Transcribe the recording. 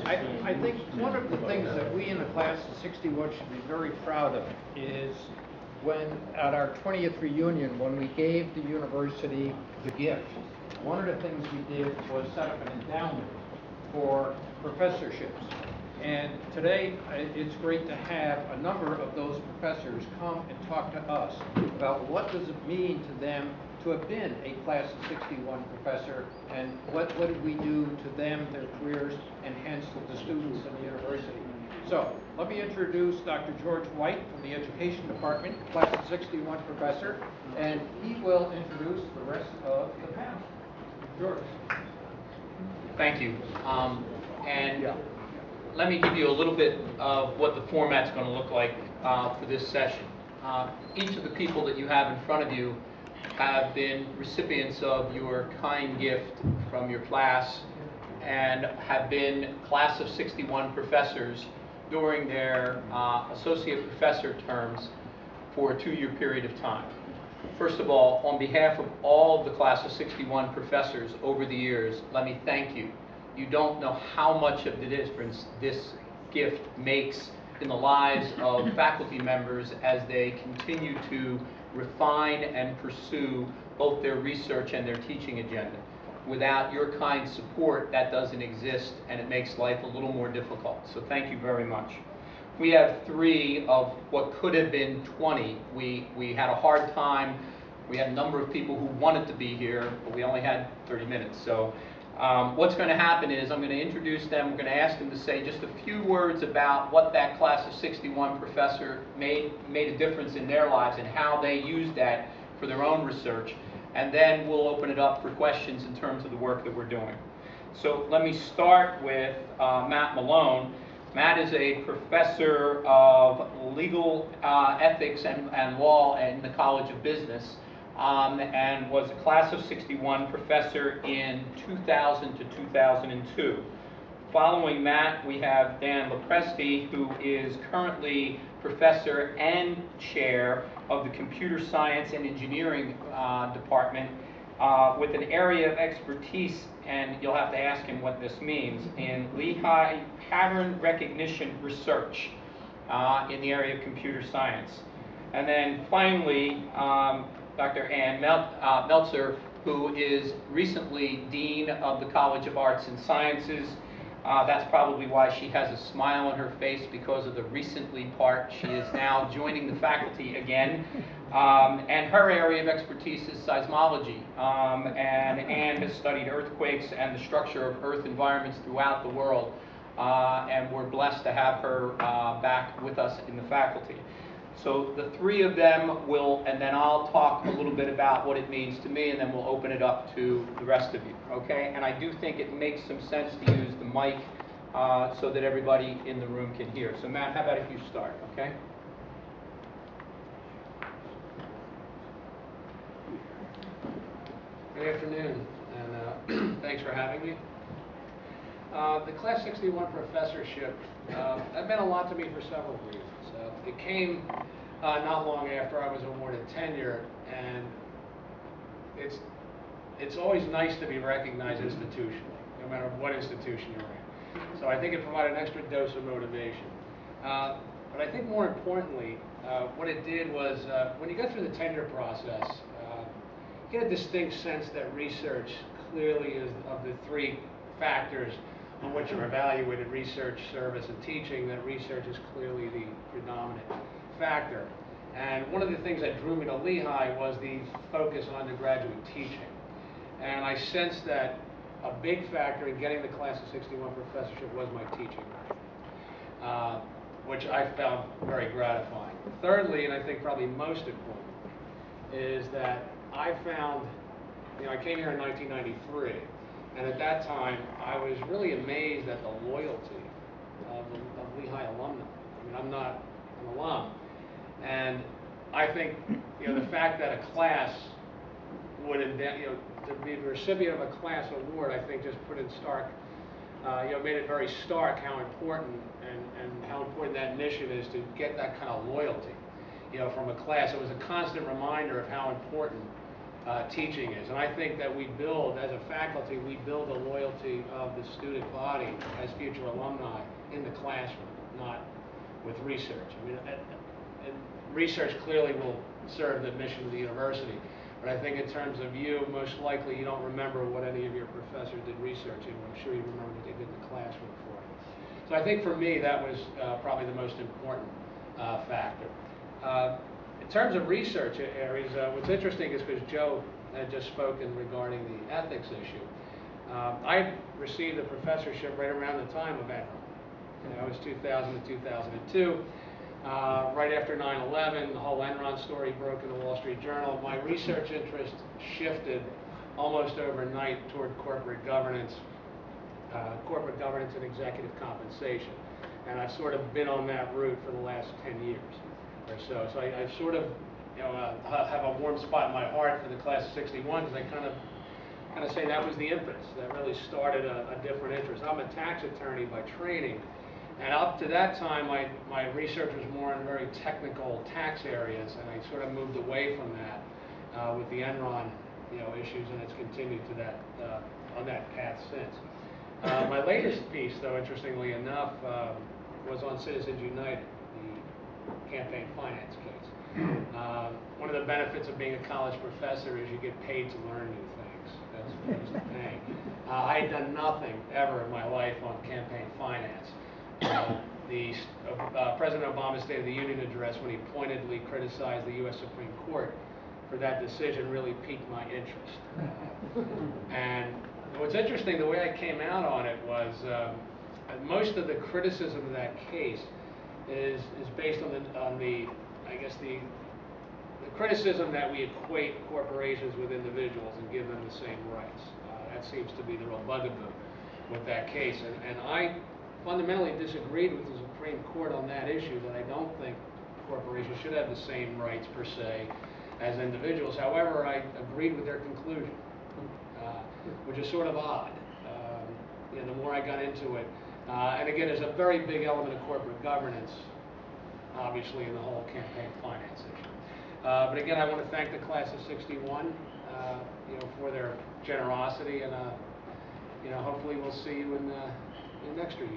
I think one of the things that we in the class of 61 should be very proud of is when, at our 20th reunion, when we gave the university the gift, one of the things we did was set up an endowment for professorships. And today, it's great to have a number of those professors come and talk to us about what does it mean to them to have been a class of 61 professor, and what did we do to them, their careers, and hence to the students in the university. So, let me introduce Dr. George White from the Education Department, class of 61 professor, and he will introduce the rest of the panel. George. Thank you. Let me give you a little bit of what the format's going to look like for this session. Each of the people that you have in front of you have been recipients of your kind gift from your class and have been class of 61 professors during their associate professor terms for a 2-year period of time. First of all, on behalf of all of the class of 61 professors over the years, let me thank you. You don't know how much of the difference this gift makes in the lives of faculty members as they continue to refine and pursue both their research and their teaching agenda. Without your kind support, that doesn't exist, and it makes life a little more difficult. So thank you very much. We have 3 of what could have been 20. We had a hard time. We had a number of people who wanted to be here, but we only had 30 minutes. So what's going to happen is I'm going to introduce them. We're going to ask them to say just a few words about what that class of 61 professor made a difference in their lives and how they used that for their own research. And then we'll open it up for questions in terms of the work that we're doing. So let me start with Matt Malone. Matt is a professor of legal ethics and law in the College of Business. And was a class of 61 professor in 2000 to 2002. Following Matt, we have Dan Lopresti, who is currently professor and chair of the Computer Science and Engineering Department with an area of expertise, and you'll have to ask him what this means, in Lehigh pattern recognition research in the area of computer science. And then finally, Dr. Ann Meltzer, who is recently Dean of the College of Arts and Sciences. That's probably why she has a smile on her face, because of the recently part. She is now joining the faculty again. And her area of expertise is seismology. And Ann has studied earthquakes and the structure of earth environments throughout the world. And we're blessed to have her back with us in the faculty. So the 3 of them will, and then I'll talk a little bit about what it means to me, and then we'll open it up to the rest of you, okay? And I do think it makes some sense to use the mic so that everybody in the room can hear. So Matt, how about if you start, okay? Good afternoon, and thanks for having me. The Class 61 professorship that meant a lot to me for several reasons. It came not long after I was awarded tenure, and it's always nice to be recognized institutionally, no matter what institution you're in. So I think it provided an extra dose of motivation. But I think more importantly, what it did was, when you go through the tenure process, you get a distinct sense that research clearly is, of the 3 factors on which you're evaluated, research, service, and teaching, that research is clearly the predominant factor. And one of the things that drew me to Lehigh was the focus on undergraduate teaching. And I sensed that a big factor in getting the class of 61 professorship was my teaching, which I found very gratifying. Thirdly, and I think probably most important, is that I found, I came here in 1993, and at that time, I was really amazed at the loyalty of Lehigh alumni. I mean, I'm not an alum, and I think, the fact that a class would, to be the recipient of a class award, I think just put in stark, made it very stark how important and how important that mission is to get that kind of loyalty, from a class. It was a constant reminder of how important teaching is. And I think that we build, as a faculty, we build the loyalty of the student body as future alumni in the classroom, not with research. I mean, and research clearly will serve the mission of the university, but I think in terms of you, most likely you don't remember what any of your professors did research in. I'm sure you remember what they did in the classroom for you. So I think for me that was probably the most important factor. In terms of research areas, what's interesting is because Joe had just spoken regarding the ethics issue. I received a professorship right around the time of Enron. It was 2000 to 2002. Right after 9/11, the whole Enron story broke in the Wall Street Journal. My research interest shifted almost overnight toward corporate governance and executive compensation. And I've sort of been on that route for the last 10 years or so. So I sort of have a warm spot in my heart for the class of 61 because I kind of say that was the impetus that really started a different interest. I'm a tax attorney by training, and up to that time my research was more in very technical tax areas, and I sort of moved away from that with the Enron issues, and it's continued to that on that path since. My latest piece, though, interestingly enough, was on Citizens United, the campaign finance case. One of the benefits of being a college professor is you get paid to learn new things as opposed to paying. I had done nothing ever in my life on campaign finance. President Obama's State of the Union address, when he pointedly criticized the U.S. Supreme Court for that decision, really piqued my interest. And what's interesting, the way I came out on it was most of the criticism of that case is based on the criticism that we equate corporations with individuals and give them the same rights. That seems to be the real bugaboo with that case. And I fundamentally disagreed with the Supreme Court on that issue, that I don't think corporations should have the same rights per se as individuals. However, I agreed with their conclusion, which is sort of odd. The more I got into it, and again, there's a very big element of corporate governance, obviously, in the whole campaign finance issue. But again, I want to thank the class of 61, for their generosity, and hopefully we'll see you in next year.